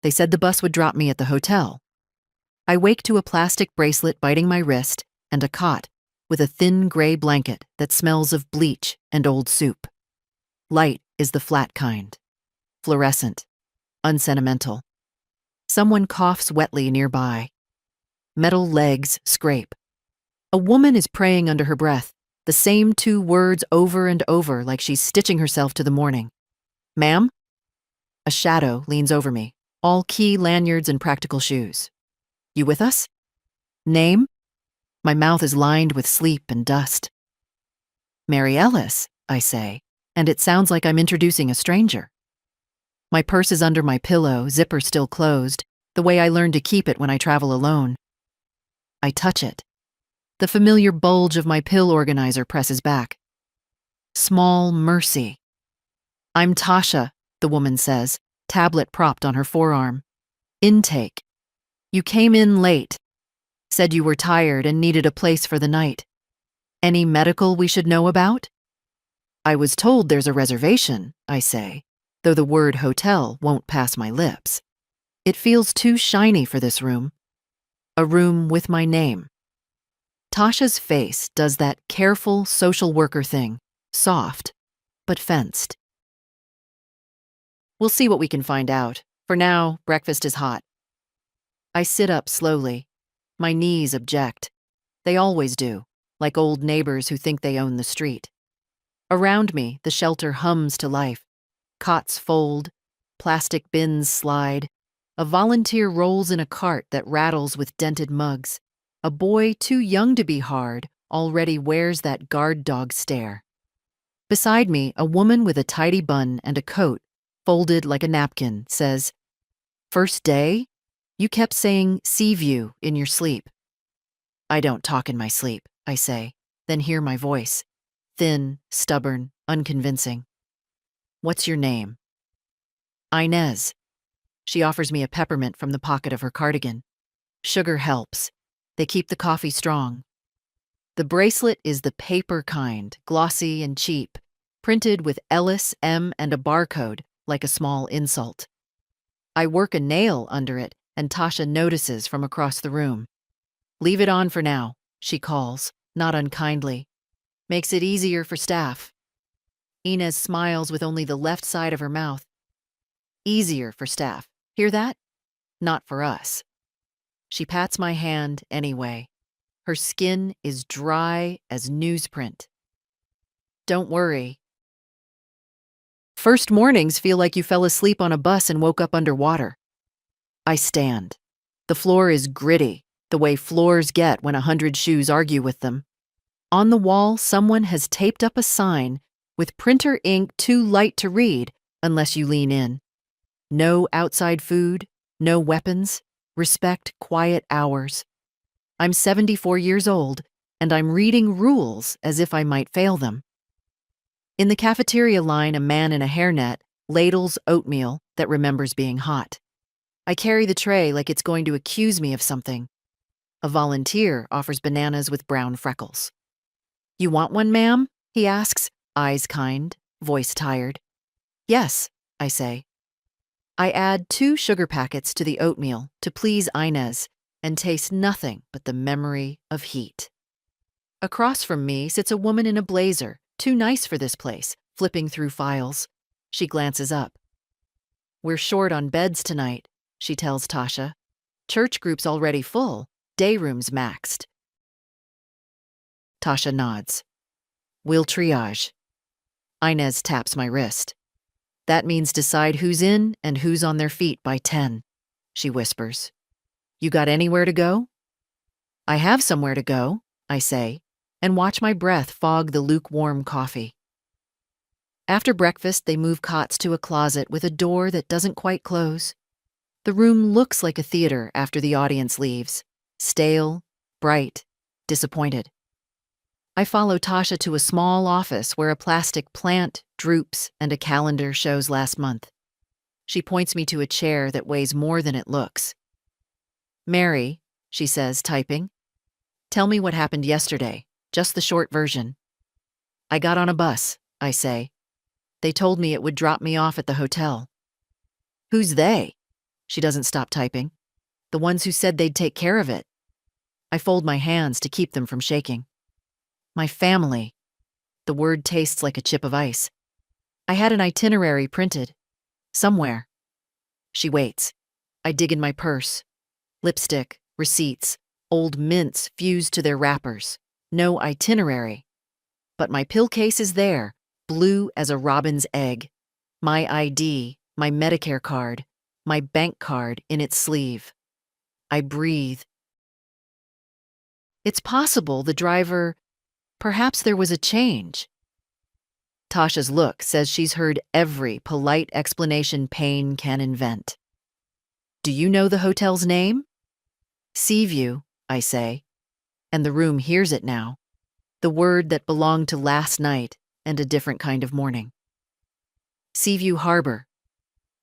They said the bus would drop me at the hotel. I wake to a plastic bracelet biting my wrist and a cot with a thin gray blanket that smells of bleach and old soup. Light is the flat kind, fluorescent, unsentimental. Someone coughs wetly nearby. Metal legs scrape. A woman is praying under her breath, the same two words over and over like she's stitching herself to the morning. Ma'am? A shadow leans over me, all key lanyards and practical shoes. You with us? Name? My mouth is lined with sleep and dust. Mary Ellis, I say, and it sounds like I'm introducing a stranger. My purse is under my pillow, zipper still closed, the way I learned to keep it when I travel alone. I touch it. The familiar bulge of my pill organizer presses back. Small mercy. I'm Tasha, the woman says, tablet propped on her forearm. Intake. You came in late. Said you were tired and needed a place for the night. Any medical we should know about? I was told there's a reservation, I say, though the word hotel won't pass my lips. It feels too shiny for this room. A room with my name. Tasha's face does that careful social worker thing, soft, but fenced. We'll see what we can find out. For now, breakfast is hot. I sit up slowly. My knees object. They always do, like old neighbors who think they own the street. Around me, the shelter hums to life. Cots fold, plastic bins slide. A volunteer rolls in a cart that rattles with dented mugs. A boy too young to be hard already wears that guard dog stare. Beside me, a woman with a tidy bun and a coat, folded like a napkin, says, "First day? You kept saying sea view in your sleep." I don't talk in my sleep, I say, then hear my voice. Thin, stubborn, unconvincing. What's your name? Inez. She offers me a peppermint from the pocket of her cardigan. Sugar helps. They keep the coffee strong. The bracelet is the paper kind, glossy and cheap, printed with Ellis M and a barcode, like a small insult. I work a nail under it, and Tasha notices from across the room. Leave it on for now, she calls, not unkindly. Makes it easier for staff. Inez smiles with only the left side of her mouth. Easier for staff. Hear that? Not for us. She pats my hand anyway. Her skin is dry as newsprint. Don't worry. First mornings feel like you fell asleep on a bus and woke up underwater. I stand. The floor is gritty, the way floors get when 100 shoes argue with them. On the wall, someone has taped up a sign with printer ink too light to read unless you lean in. No outside food, no weapons, respect quiet hours. I'm 74 years old, and I'm reading rules as if I might fail them. In the cafeteria line, a man in a hairnet ladles oatmeal that remembers being hot. I carry the tray like it's going to accuse me of something. A volunteer offers bananas with brown freckles. You want one, ma'am? He asks, eyes kind, voice tired. Yes, I say. I add 2 sugar packets to the oatmeal to please Inez and taste nothing but the memory of heat. Across from me sits a woman in a blazer, too nice for this place, flipping through files. She glances up. We're short on beds tonight, she tells Tasha. Church group's already full, day room's maxed. Tasha nods. We'll triage. Inez taps my wrist. That means decide who's in and who's on their feet by 10, she whispers. You got anywhere to go? I have somewhere to go, I say, and watch my breath fog the lukewarm coffee. After breakfast, they move cots to a closet with a door that doesn't quite close. The room looks like a theater after the audience leaves, stale, bright, disappointed. I follow Tasha to a small office where a plastic plant droops and a calendar shows last month. She points me to a chair that weighs more than it looks. Mary, she says, typing, tell me what happened yesterday, just the short version. I got on a bus, I say. They told me it would drop me off at the hotel. Who's they? She doesn't stop typing. The ones who said they'd take care of it. I fold my hands to keep them from shaking. My family. The word tastes like a chip of ice. I had an itinerary printed. Somewhere. She waits. I dig in my purse. Lipstick, receipts, old mints fused to their wrappers. No itinerary. But my pill case is there, blue as a robin's egg. My ID, my Medicare card, my bank card in its sleeve. I breathe. It's possible the driver, perhaps there was a change. Tasha's look says she's heard every polite explanation pain can invent. Do you know the hotel's name? Seaview, I say, and the room hears it now. The word that belonged to last night and a different kind of morning. Seaview Harbor.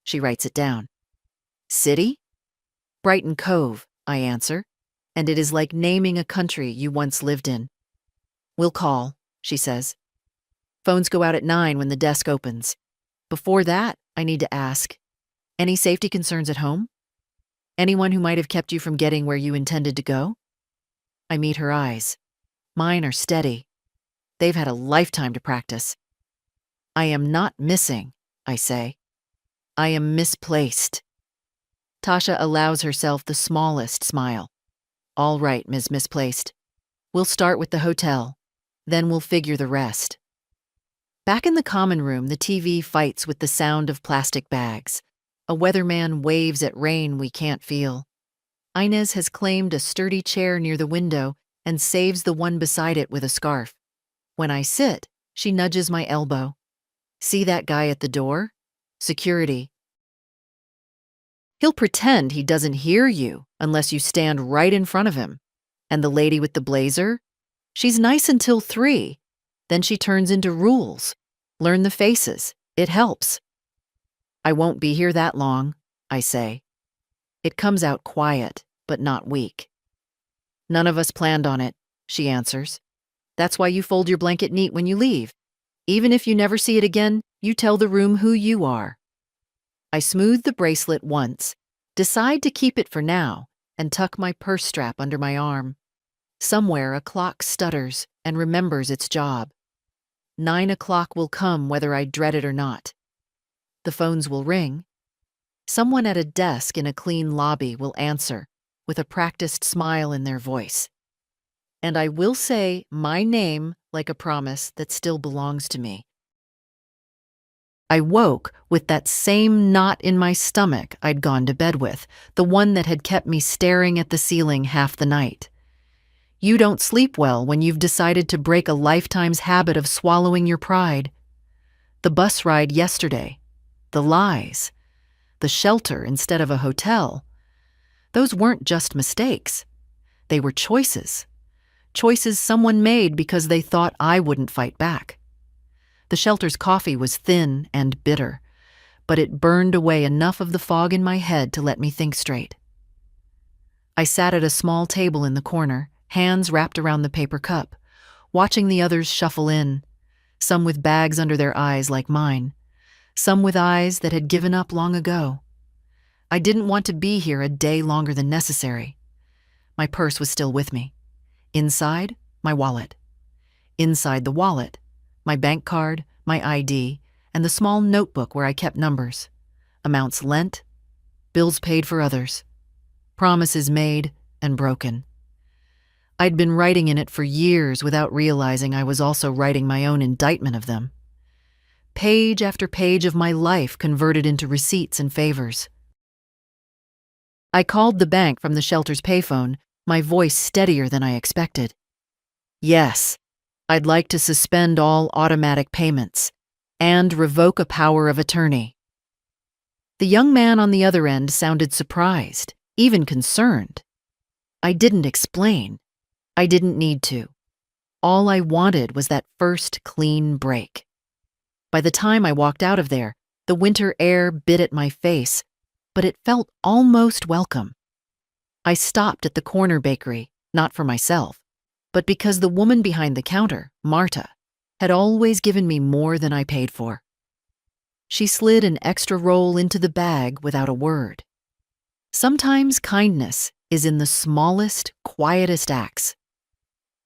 She writes it down. City? Brighton Cove, I answer, and it is like naming a country you once lived in. We'll call, she says. Phones go out at 9 when the desk opens. Before that, I need to ask, any safety concerns at home? Anyone who might have kept you from getting where you intended to go? I meet her eyes. Mine are steady. They've had a lifetime to practice. I am not missing, I say. I am misplaced. Tasha allows herself the smallest smile. All right, Ms. Misplaced. We'll start with the hotel. Then we'll figure the rest. Back in the common room, the TV fights with the sound of plastic bags. A weatherman waves at rain we can't feel. Inez has claimed a sturdy chair near the window and saves the one beside it with a scarf. When I sit, she nudges my elbow. See that guy at the door? Security. He'll pretend he doesn't hear you unless you stand right in front of him. And the lady with the blazer? She's nice until 3. Then she turns into rules. Learn the faces. It helps. I won't be here that long, I say. It comes out quiet, but not weak. None of us planned on it, she answers. That's why you fold your blanket neat when you leave. Even if you never see it again, you tell the room who you are. I smooth the bracelet once, decide to keep it for now, and tuck my purse strap under my arm. Somewhere a clock stutters and remembers its job. 9 o'clock will come whether I dread it or not. The phones will ring. Someone at a desk in a clean lobby will answer, with a practiced smile in their voice. And I will say my name like a promise that still belongs to me. I woke with that same knot in my stomach I'd gone to bed with, the one that had kept me staring at the ceiling half the night. You don't sleep well when you've decided to break a lifetime's habit of swallowing your pride. The bus ride yesterday, the lies, the shelter instead of a hotel, those weren't just mistakes. They were choices. Choices someone made because they thought I wouldn't fight back. The shelter's coffee was thin and bitter, but it burned away enough of the fog in my head to let me think straight. I sat at a small table in the corner, hands wrapped around the paper cup, watching the others shuffle in, some with bags under their eyes like mine, some with eyes that had given up long ago. I didn't want to be here a day longer than necessary. My purse was still with me. Inside, my wallet. Inside the wallet, my bank card, my ID, and the small notebook where I kept numbers. Amounts lent, bills paid for others, promises made and broken. I'd been writing in it for years without realizing I was also writing my own indictment of them. Page after page of my life converted into receipts and favors. I called the bank from the shelter's payphone, my voice steadier than I expected. Yes, I'd like to suspend all automatic payments and revoke a power of attorney. The young man on the other end sounded surprised, even concerned. I didn't explain. I didn't need to. All I wanted was that first clean break. By the time I walked out of there, the winter air bit at my face, but it felt almost welcome. I stopped at the corner bakery, not for myself, but because the woman behind the counter, Marta, had always given me more than I paid for. She slid an extra roll into the bag without a word. Sometimes kindness is in the smallest, quietest acts.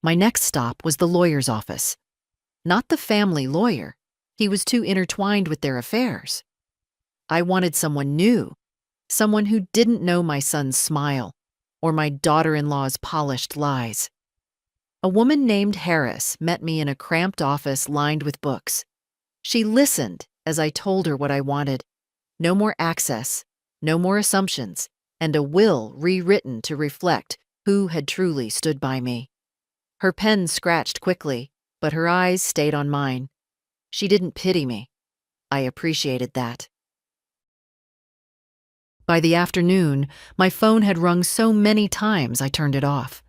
My next stop was the lawyer's office. Not the family lawyer. He was too intertwined with their affairs. I wanted someone new, someone who didn't know my son's smile or my daughter-in-law's polished lies. A woman named Harris met me in a cramped office lined with books. She listened as I told her what I wanted. No more access, no more assumptions, and a will rewritten to reflect who had truly stood by me. Her pen scratched quickly, but her eyes stayed on mine. She didn't pity me. I appreciated that. By the afternoon, my phone had rung so many times I turned it off.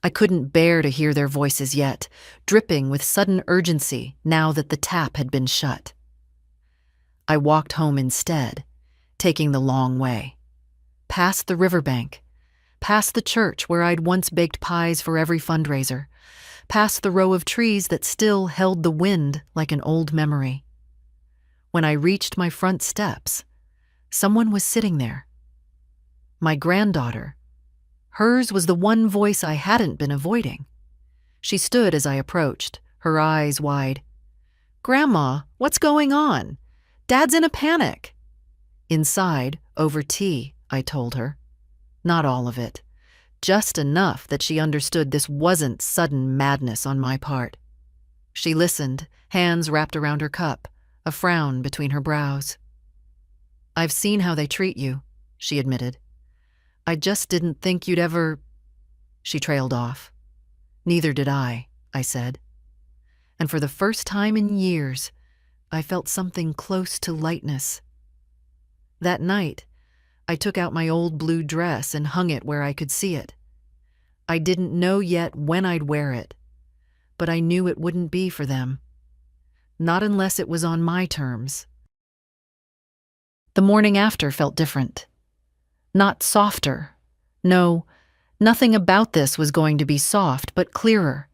I couldn't bear to hear their voices yet, dripping with sudden urgency now that the tap had been shut. I walked home instead, taking the long way. Past the riverbank, past the church where I'd once baked pies for every fundraiser, past the row of trees that still held the wind like an old memory. When I reached my front steps, someone was sitting there. My granddaughter. Hers was the one voice I hadn't been avoiding. She stood as I approached, her eyes wide. "Grandma, what's going on? Dad's in a panic." "Inside, over tea," I told her. Not all of it. Just enough that she understood this wasn't sudden madness on my part. She listened, hands wrapped around her cup, a frown between her brows. "I've seen how they treat you," she admitted. "I just didn't think you'd ever—" She trailed off. "Neither did I said. And for the first time in years, I felt something close to lightness. That night, I took out my old blue dress and hung it where I could see it. I didn't know yet when I'd wear it, but I knew it wouldn't be for them. Not unless it was on my terms. The morning after felt different. Not softer. No, nothing about this was going to be soft, but clearer.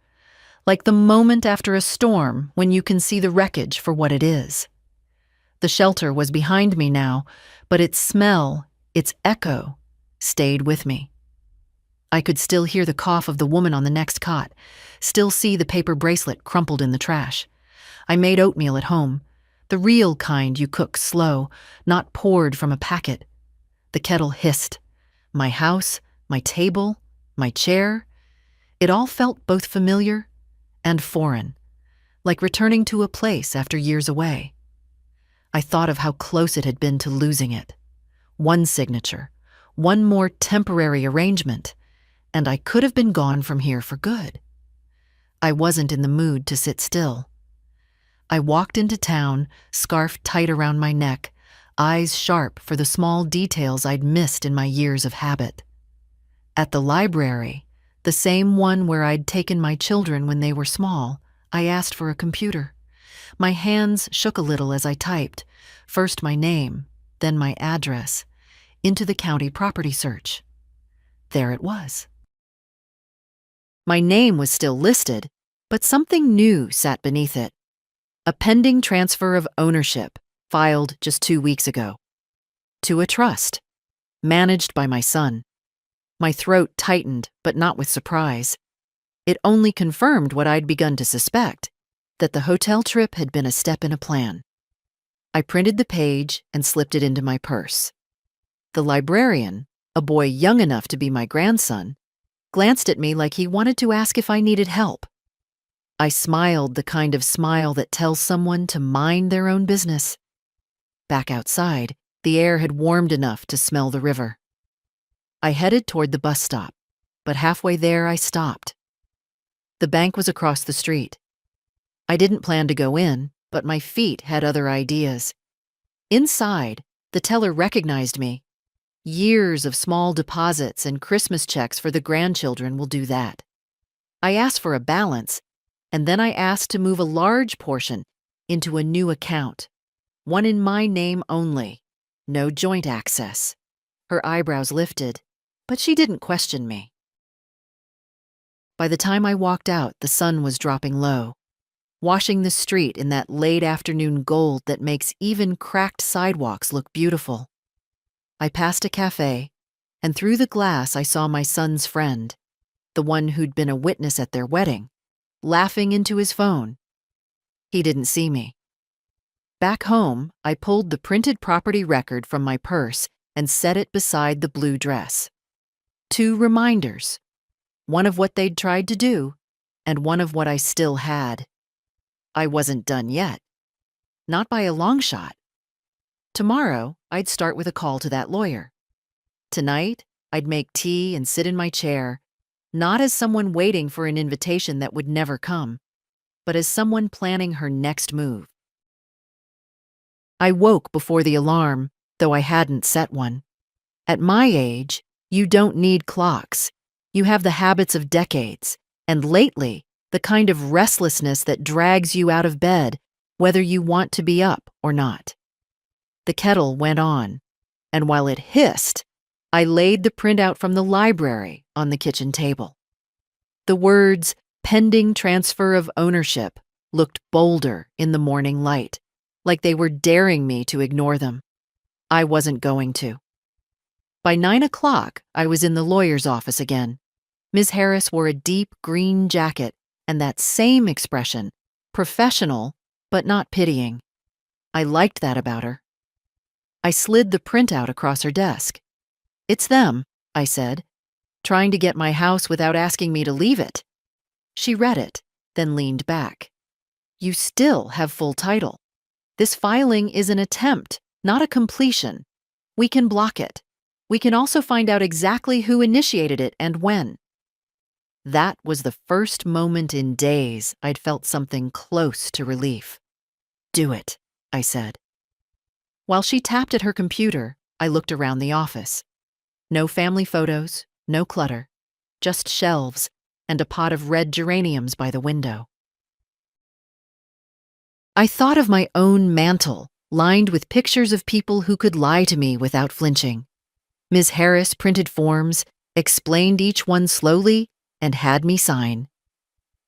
Like the moment after a storm when you can see the wreckage for what it is. The shelter was behind me now, but its smell, its echo, stayed with me. I could still hear the cough of the woman on the next cot, still see the paper bracelet crumpled in the trash. I made oatmeal at home, the real kind you cook slow, not poured from a packet. The kettle hissed. My house, my table, my chair, it all felt both familiar and foreign, like returning to a place after years away. I thought of how close it had been to losing it. One signature, one more temporary arrangement, and I could have been gone from here for good. I wasn't in the mood to sit still. I walked into town, scarf tight around my neck, eyes sharp for the small details I'd missed in my years of habit. At the library, the same one where I'd taken my children when they were small, I asked for a computer. My hands shook a little as I typed, first my name, then my address, into the county property search. There it was. My name was still listed, but something new sat beneath it. A pending transfer of ownership, filed just 2 weeks ago. To a trust, managed by my son. My throat tightened, but not with surprise. It only confirmed what I'd begun to suspect, that the hotel trip had been a step in a plan. I printed the page and slipped it into my purse. The librarian, a boy young enough to be my grandson, glanced at me like he wanted to ask if I needed help. I smiled the kind of smile that tells someone to mind their own business. Back outside, the air had warmed enough to smell the river. I headed toward the bus stop, but halfway there I stopped. The bank was across the street. I didn't plan to go in, but my feet had other ideas. Inside, the teller recognized me. Years of small deposits and Christmas checks for the grandchildren will do that. I asked for a balance, and then I asked to move a large portion into a new account, one in my name only, no joint access. Her eyebrows lifted, but she didn't question me. By the time I walked out, the sun was dropping low, washing the street in that late afternoon gold that makes even cracked sidewalks look beautiful. I passed a cafe, and through the glass I saw my son's friend, the one who'd been a witness at their wedding, laughing into his phone. He didn't see me. Back home, I pulled the printed property record from my purse and set it beside the blue dress. 2 reminders, one of what they'd tried to do, and one of what I still had. I wasn't done yet. Not by a long shot. Tomorrow, I'd start with a call to that lawyer. Tonight, I'd make tea and sit in my chair, not as someone waiting for an invitation that would never come, but as someone planning her next move. I woke before the alarm, though I hadn't set one. At my age, you don't need clocks. You have the habits of decades, and lately, the kind of restlessness that drags you out of bed, whether you want to be up or not. The kettle went on, and while it hissed, I laid the printout from the library on the kitchen table. The words, "pending transfer of ownership," looked bolder in the morning light, like they were daring me to ignore them. I wasn't going to. By 9 o'clock, I was in the lawyer's office again. Ms. Harris wore a deep green jacket and that same expression, professional but not pitying. I liked that about her. I slid the printout across her desk. "It's them," I said, "trying to get my house without asking me to leave it." She read it, then leaned back. "You still have full title. This filing is an attempt, not a completion. We can block it. We can also find out exactly who initiated it and when." That was the first moment in days I'd felt something close to relief. "Do it," I said. While she tapped at her computer, I looked around the office. No family photos, no clutter, just shelves and a pot of red geraniums by the window. I thought of my own mantle, lined with pictures of people who could lie to me without flinching. Ms. Harris printed forms, explained each one slowly, and had me sign.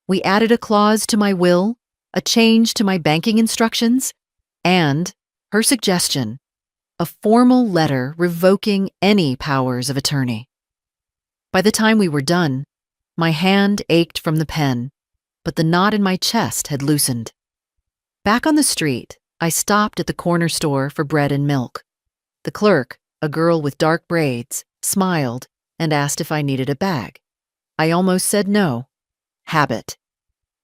We added a clause to my will, a change to my banking instructions, and her suggestion, a formal letter revoking any powers of attorney. By the time we were done, my hand ached from the pen, but the knot in my chest had loosened. Back on the street, I stopped at the corner store for bread and milk. The clerk, a girl with dark braids, smiled and asked if I needed a bag. I almost said no. Habit.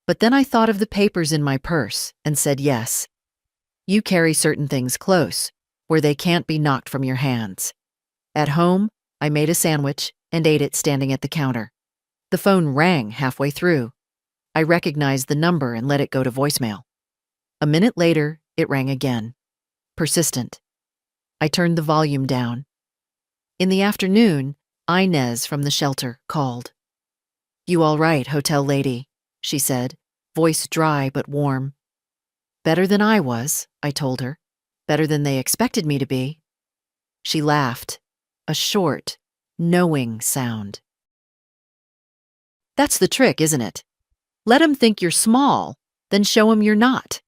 But then I thought of the papers in my purse and said yes. You carry certain things close, where they can't be knocked from your hands. At home, I made a sandwich and ate it standing at the counter. The phone rang halfway through. I recognized the number and let it go to voicemail. A minute later, it rang again. Persistent. I turned the volume down. In the afternoon, Inez from the shelter called. "You all right, hotel lady?" she said, voice dry but warm. "Better than I was," I told her. "Better than they expected me to be." She laughed, a short, knowing sound. That's the trick, isn't it? Let 'em think you're small, then show 'em you're not.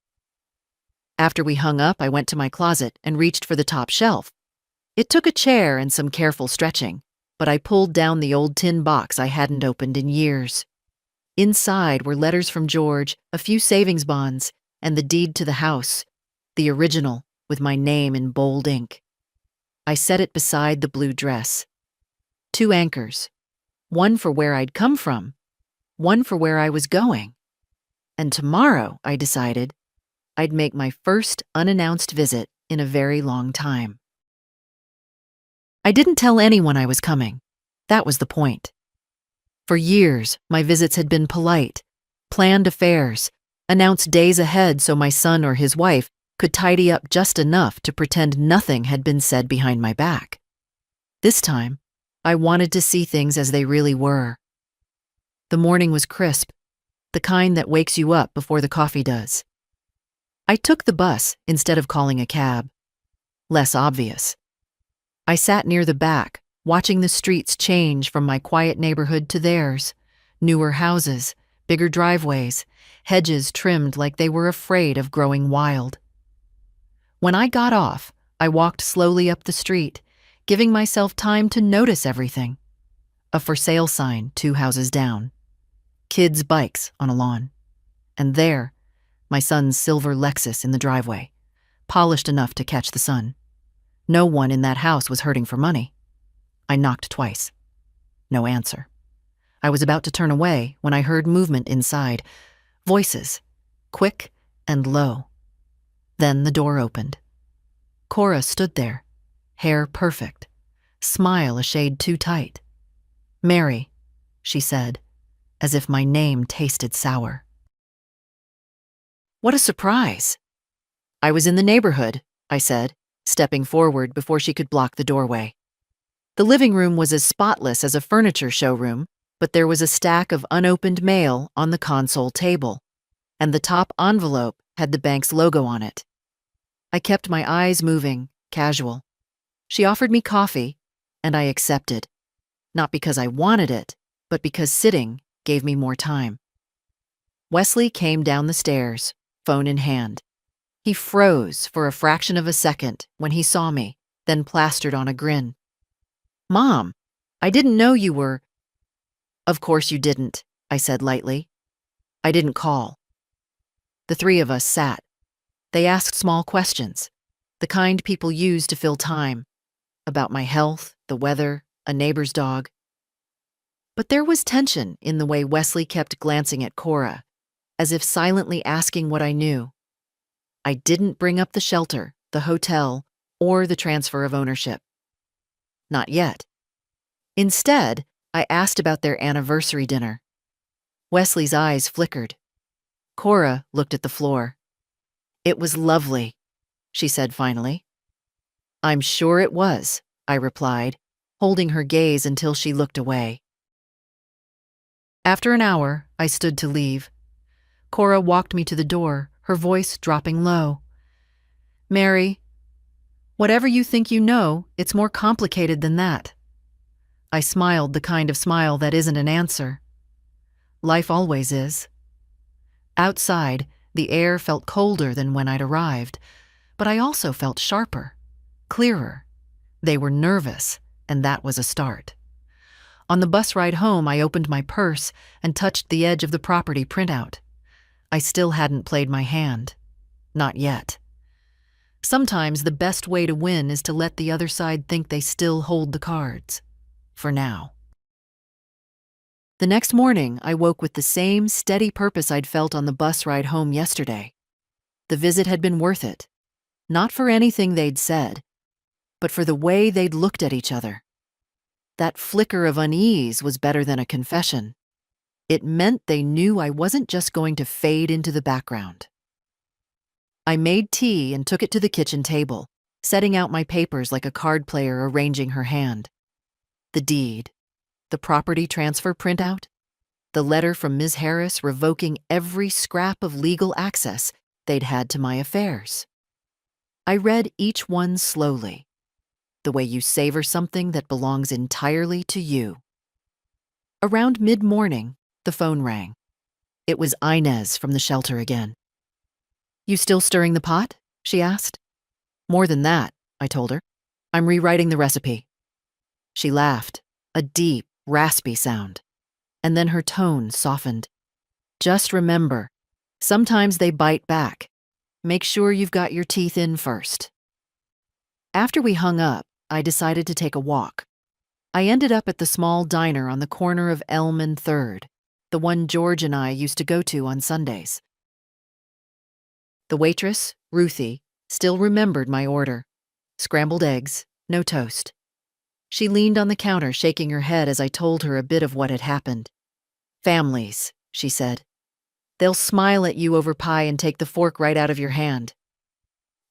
After we hung up, I went to my closet and reached for the top shelf. It took a chair and some careful stretching, but I pulled down the old tin box I hadn't opened in years. Inside were letters from George, a few savings bonds, and the deed to the house, the original, with my name in bold ink. I set it beside the blue dress. 2 anchors, one for where I'd come from, one for where I was going. And tomorrow, I decided, I'd make my first unannounced visit in a very long time. I didn't tell anyone I was coming. That was the point. For years, my visits had been polite, planned affairs, announced days ahead so my son or his wife could tidy up just enough to pretend nothing had been said behind my back. This time, I wanted to see things as they really were. The morning was crisp, the kind that wakes you up before the coffee does. I took the bus instead of calling a cab. Less obvious. I sat near the back, watching the streets change from my quiet neighborhood to theirs. Newer houses, bigger driveways, hedges trimmed like they were afraid of growing wild. When I got off, I walked slowly up the street, giving myself time to notice everything. A for sale sign 2 houses down. Kids' bikes on a lawn. And there, my son's silver Lexus in the driveway, polished enough to catch the sun. No one in that house was hurting for money. I knocked twice. No answer. I was about to turn away when I heard movement inside. Voices, quick and low. Then the door opened. Cora stood there, hair perfect, smile a shade too tight. "Mary," she said, as if my name tasted sour. What a surprise! "I was in the neighborhood," I said, stepping forward before she could block the doorway. The living room was as spotless as a furniture showroom, but there was a stack of unopened mail on the console table, and the top envelope had the bank's logo on it. I kept my eyes moving, casual. She offered me coffee, and I accepted, not because I wanted it, but because sitting gave me more time. Wesley came down the stairs, phone in hand. He froze for a fraction of a second when he saw me, then plastered on a grin. "Mom, I didn't know you were—" "Of course you didn't," I said lightly. "I didn't call." The 3 of us sat. They asked small questions, the kind people use to fill time, about my health, the weather, a neighbor's dog. But there was tension in the way Wesley kept glancing at Cora, as if silently asking what I knew. I didn't bring up the shelter, the hotel, or the transfer of ownership. Not yet. Instead, I asked about their anniversary dinner. Wesley's eyes flickered. Cora looked at the floor. "It was lovely," she said finally. "I'm sure it was," I replied, holding her gaze until she looked away. After an hour, I stood to leave. Cora walked me to the door, her voice dropping low. "Mary, whatever you think you know, it's more complicated than that." I smiled the kind of smile that isn't an answer. Life always is. Outside, the air felt colder than when I'd arrived, but I also felt sharper, clearer. They were nervous, and that was a start. On the bus ride home, I opened my purse and touched the edge of the property printout. I still hadn't played my hand. Not yet. Sometimes the best way to win is to let the other side think they still hold the cards. For now. The next morning, I woke with the same steady purpose I'd felt on the bus ride home yesterday. The visit had been worth it. Not for anything they'd said, but for the way they'd looked at each other. That flicker of unease was better than a confession. It meant they knew I wasn't just going to fade into the background. I made tea and took it to the kitchen table, setting out my papers like a card player arranging her hand. The deed, the property transfer printout, the letter from Ms. Harris revoking every scrap of legal access they'd had to my affairs. I read each one slowly, the way you savor something that belongs entirely to you. Around mid-morning, the phone rang. It was Inez from the shelter again. "You still stirring the pot?" she asked. "More than that," I told her. "I'm rewriting the recipe." She laughed, a deep, raspy sound, and then her tone softened. "Just remember, sometimes they bite back. Make sure you've got your teeth in first." After we hung up, I decided to take a walk. I ended up at the small diner on the corner of Elm and 3rd, the one George and I used to go to on Sundays. The waitress, Ruthie, still remembered my order. Scrambled eggs, no toast. She leaned on the counter, shaking her head as I told her a bit of what had happened. "Families," she said. "They'll smile at you over pie and take the fork right out of your hand."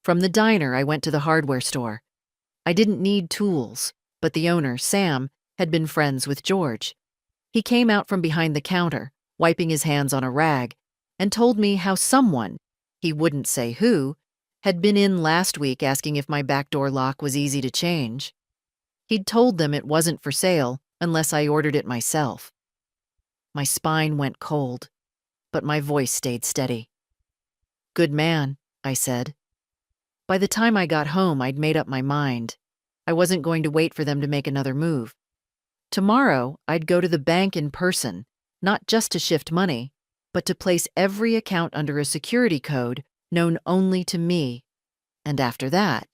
From the diner, I went to the hardware store. I didn't need tools, but the owner, Sam, had been friends with George. He came out from behind the counter, wiping his hands on a rag, and told me how someone, he wouldn't say who, had been in last week asking if my back door lock was easy to change. He'd told them it wasn't for sale unless I ordered it myself. My spine went cold, but my voice stayed steady. "Good man," I said. By the time I got home, I'd made up my mind. I wasn't going to wait for them to make another move. Tomorrow, I'd go to the bank in person, not just to shift money, but to place every account under a security code known only to me. And after that,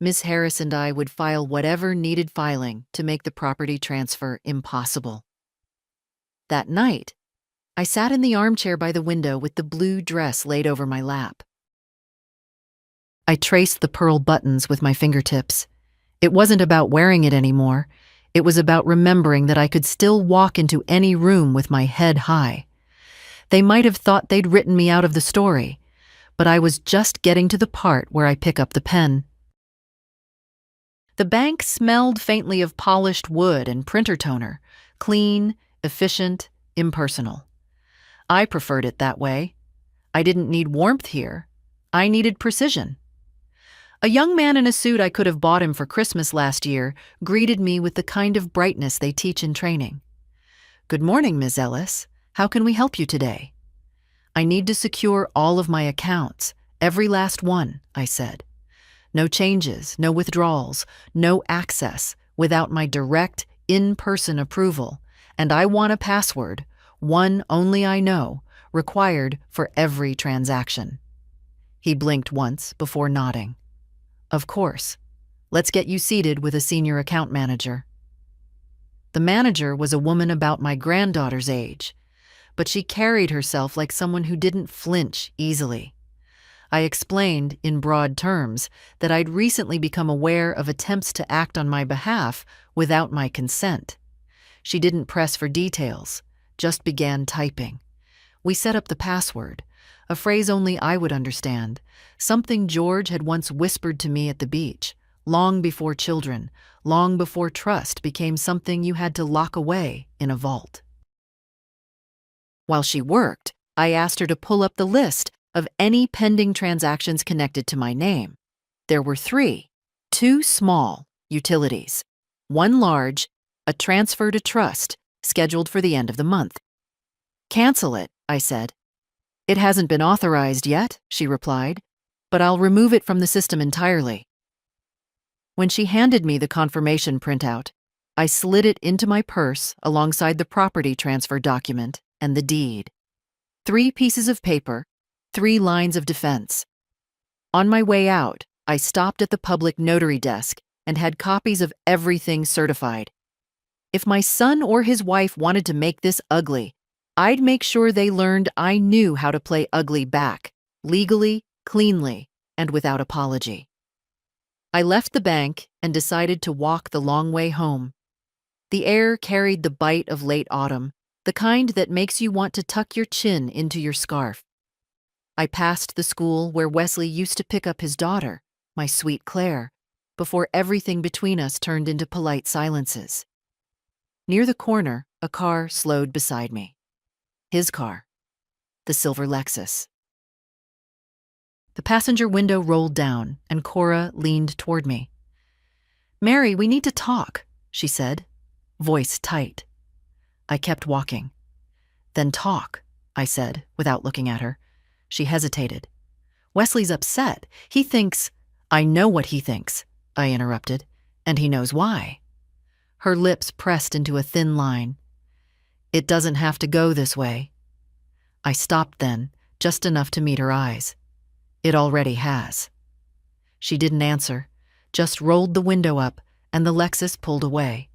Miss Harris and I would file whatever needed filing to make the property transfer impossible. That night, I sat in the armchair by the window with the blue dress laid over my lap. I traced the pearl buttons with my fingertips. It wasn't about wearing it anymore. It was about remembering that I could still walk into any room with my head high. They might have thought they'd written me out of the story, but I was just getting to the part where I pick up the pen. The bank smelled faintly of polished wood and printer toner, clean, efficient, impersonal. I preferred it that way. I didn't need warmth here. I needed precision. A young man in a suit I could have bought him for Christmas last year greeted me with the kind of brightness they teach in training. "Good morning, Ms. Ellis. How can we help you today?" "I need to secure all of my accounts, every last one," I said. "No changes, no withdrawals, no access without my direct, in-person approval, and I want a password, one only I know, required for every transaction." He blinked once before nodding. "Of course. Let's get you seated with a senior account manager." The manager was a woman about my granddaughter's age, but she carried herself like someone who didn't flinch easily. I explained, in broad terms, that I'd recently become aware of attempts to act on my behalf without my consent. She didn't press for details, just began typing. We set up the password, a phrase only I would understand, something George had once whispered to me at the beach, long before children, long before trust became something you had to lock away in a vault. While she worked, I asked her to pull up the list of any pending transactions connected to my name. There were 3, 2 small utilities, 1 large, a transfer to trust, scheduled for the end of the month. "Cancel it," I said. "It hasn't been authorized yet," she replied, "but I'll remove it from the system entirely." When she handed me the confirmation printout, I slid it into my purse alongside the property transfer document and the deed. 3 pieces of paper, 3 lines of defense. On my way out, I stopped at the public notary desk and had copies of everything certified. If my son or his wife wanted to make this ugly, I'd make sure they learned I knew how to play ugly back, legally, cleanly, and without apology. I left the bank and decided to walk the long way home. The air carried the bite of late autumn, the kind that makes you want to tuck your chin into your scarf. I passed the school where Wesley used to pick up his daughter, my sweet Claire, before everything between us turned into polite silences. Near the corner, a car slowed beside me. His car, the silver Lexus. The passenger window rolled down, and Cora leaned toward me. "Mary, we need to talk," she said, voice tight. I kept walking. "Then talk," I said, without looking at her. She hesitated. "Wesley's upset. He thinks—" "I know what he thinks," I interrupted, "and he knows why." Her lips pressed into a thin line. "It doesn't have to go this way." I stopped then, just enough to meet her eyes. "It already has." She didn't answer, just rolled the window up, and the Lexus pulled away.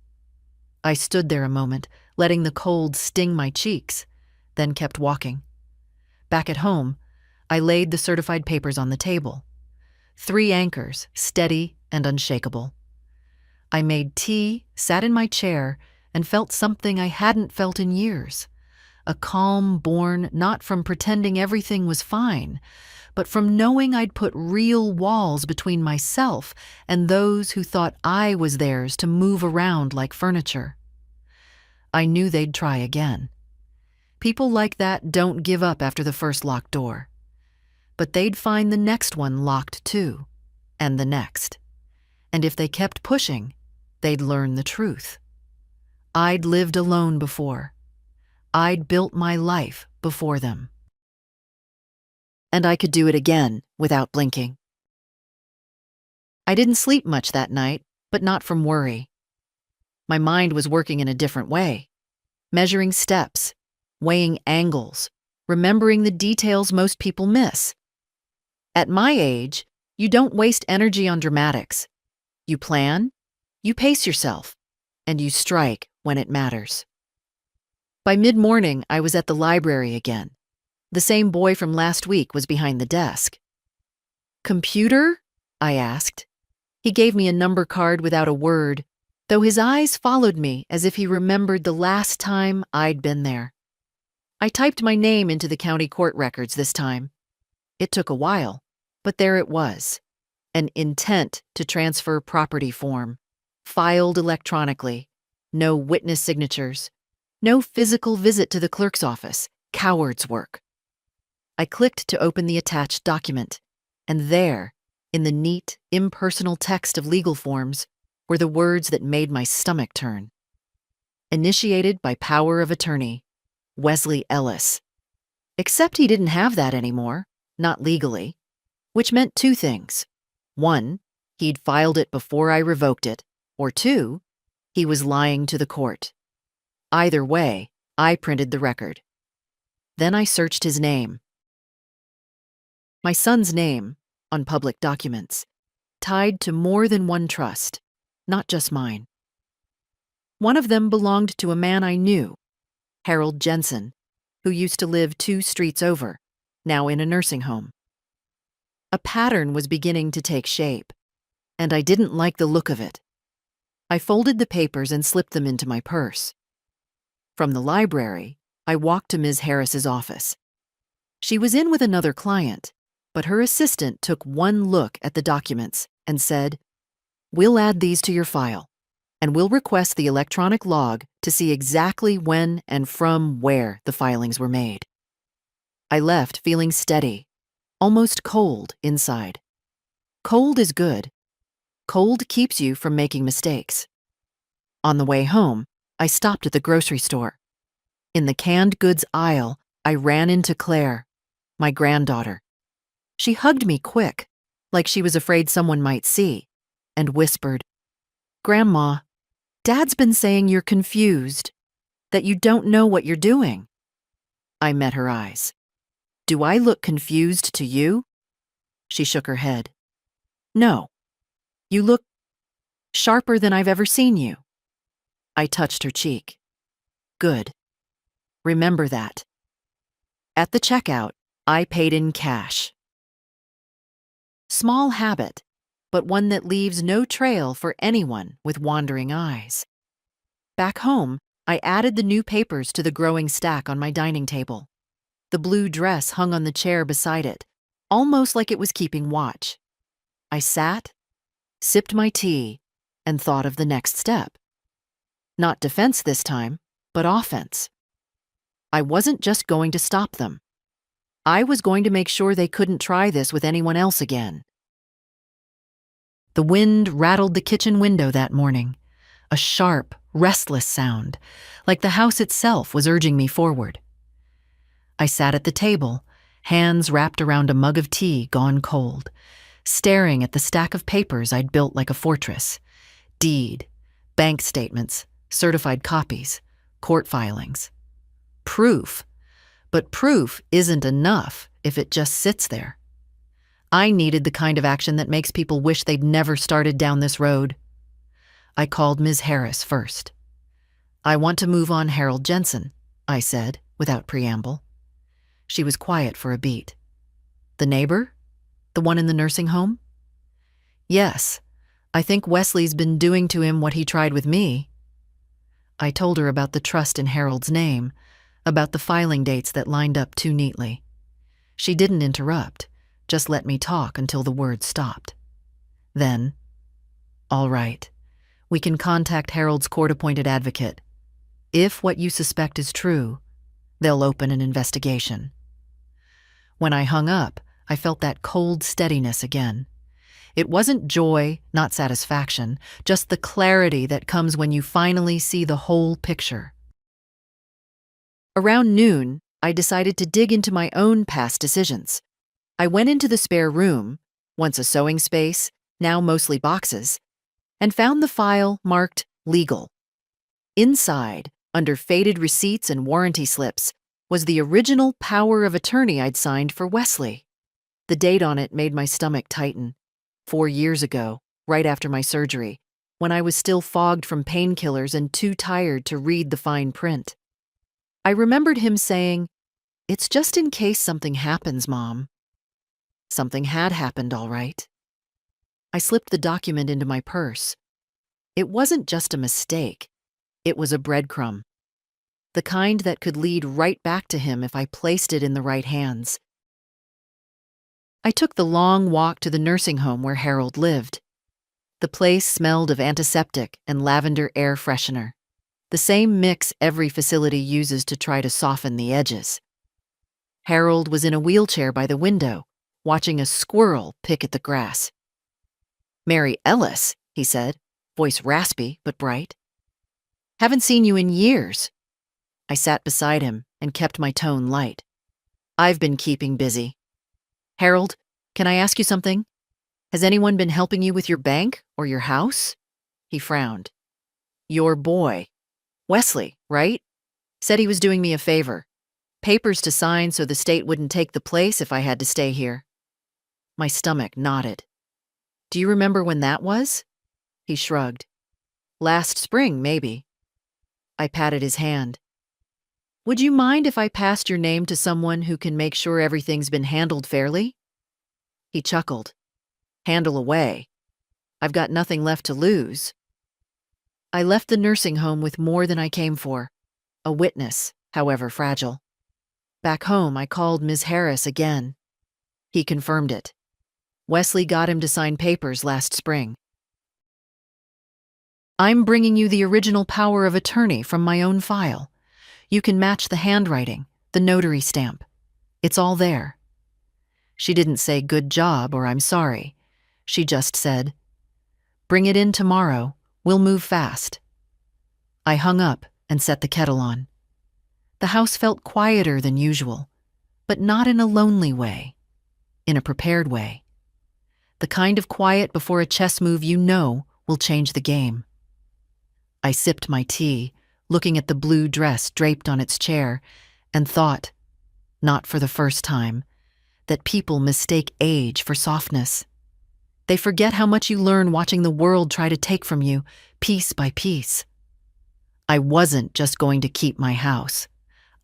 I stood there a moment, letting the cold sting my cheeks, then kept walking. Back at home, I laid the certified papers on the table. 3 anchors, steady and unshakable. I made tea, sat in my chair, and felt something I hadn't felt in years. A calm born not from pretending everything was fine, but from knowing I'd put real walls between myself and those who thought I was theirs to move around like furniture. I knew they'd try again. People like that don't give up after the first locked door. But they'd find the next one locked too, and the next. And if they kept pushing, they'd learn the truth. I'd lived alone before. I'd built my life before them. And I could do it again without blinking. I didn't sleep much that night, but not from worry. My mind was working in a different way, measuring steps, weighing angles, remembering the details most people miss. At my age, you don't waste energy on dramatics. You plan, you pace yourself, and you strike when it matters. By mid-morning, I was at the library again. The same boy from last week was behind the desk. "Computer?" I asked. He gave me a number card without a word, though his eyes followed me as if he remembered the last time I'd been there. I typed my name into the county court records this time. It took a while, but there it was, an intent to transfer property form, filed electronically, no witness signatures, no physical visit to the clerk's office, coward's work. I clicked to open the attached document, and there, in the neat, impersonal text of legal forms, were the words that made my stomach turn. Initiated by power of attorney, Wesley Ellis. Except he didn't have that anymore, not legally, which meant two things. One, he'd filed it before I revoked it, or two, he was lying to the court. Either way, I printed the record. Then I searched his name. My son's name, on public documents, tied to more than one trust, not just mine. One of them belonged to a man I knew, Harold Jensen, who used to live 2 streets over, now in a nursing home. A pattern was beginning to take shape, and I didn't like the look of it. I folded the papers and slipped them into my purse. From the library, I walked to Ms. Harris's office. She was in with another client, but her assistant took one look at the documents and said, "We'll add these to your file, and we'll request the electronic log to see exactly when and from where the filings were made." I left feeling steady, almost cold inside. Cold is good. Cold keeps you from making mistakes. On the way home, I stopped at the grocery store. In the canned goods aisle, I ran into Claire, my granddaughter. She hugged me quick, like she was afraid someone might see, and whispered, "Grandma, Dad's been saying you're confused, that you don't know what you're doing." I met her eyes. "Do I look confused to you?" She shook her head. "No. You look sharper than I've ever seen you." I touched her cheek. "Good. Remember that." At the checkout, I paid in cash. Small habit, but one that leaves no trail for anyone with wandering eyes. Back home, I added the new papers to the growing stack on my dining table. The blue dress hung on the chair beside it, almost like it was keeping watch. I sat, sipped my tea, and thought of the next step. Not defense this time, but offense. I wasn't just going to stop them. I was going to make sure they couldn't try this with anyone else again. The wind rattled the kitchen window that morning, a sharp, restless sound, like the house itself was urging me forward. I sat at the table, hands wrapped around a mug of tea gone cold, staring at the stack of papers I'd built like a fortress. Deed, bank statements, certified copies, court filings. Proof. But proof isn't enough if it just sits there. I needed the kind of action that makes people wish they'd never started down this road. I called Ms. Harris first. "I want to move on Harold Jensen," I said, without preamble. She was quiet for a beat. "The neighbor? The one in the nursing home?" "Yes. I think Wesley's been doing to him what he tried with me." I told her about the trust in Harold's name, about the filing dates that lined up too neatly. She didn't interrupt, just let me talk until the words stopped. Then, "All right, we can contact Harold's court-appointed advocate. If what you suspect is true, they'll open an investigation." When I hung up, I felt that cold steadiness again. It wasn't joy, not satisfaction, just the clarity that comes when you finally see the whole picture. Around noon, I decided to dig into my own past decisions. I went into the spare room, once a sewing space, now mostly boxes, and found the file marked legal. Inside, under faded receipts and warranty slips, was the original power of attorney I'd signed for Wesley. The date on it made my stomach tighten. 4 years ago, right after my surgery, when I was still fogged from painkillers and too tired to read the fine print. I remembered him saying, "It's just in case something happens, Mom." Something had happened, all right. I slipped the document into my purse. It wasn't just a mistake. It was a breadcrumb. The kind that could lead right back to him if I placed it in the right hands. I took the long walk to the nursing home where Harold lived. The place smelled of antiseptic and lavender air freshener, the same mix every facility uses to try to soften the edges. Harold was in a wheelchair by the window, watching a squirrel pick at the grass. "Mary Ellis," he said, voice raspy but bright. "Haven't seen you in years." I sat beside him and kept my tone light. "I've been keeping busy." "Harold, can I ask you something? Has anyone been helping you with your bank or your house?" He frowned. "Your boy, Wesley, right? Said he was doing me a favor. Papers to sign so the state wouldn't take the place if I had to stay here." My stomach knotted. "Do you remember when that was?" He shrugged. "Last spring, maybe." I patted his hand. "Would you mind if I passed your name to someone who can make sure everything's been handled fairly?" He chuckled. "Handle away. I've got nothing left to lose." I left the nursing home with more than I came for, a witness, however fragile. Back home, I called Ms. Harris again. He confirmed it. Wesley got him to sign papers last spring. "I'm bringing you the original power of attorney from my own file. You can match the handwriting, the notary stamp. It's all there." She didn't say "good job" or "I'm sorry." She just said, "Bring it in tomorrow. We'll move fast." I hung up and set the kettle on. The house felt quieter than usual, but not in a lonely way, in a prepared way. The kind of quiet before a chess move you know will change the game. I sipped my tea, looking at the blue dress draped on its chair, and thought, not for the first time, that people mistake age for softness. They forget how much you learn watching the world try to take from you, piece by piece. I wasn't just going to keep my house.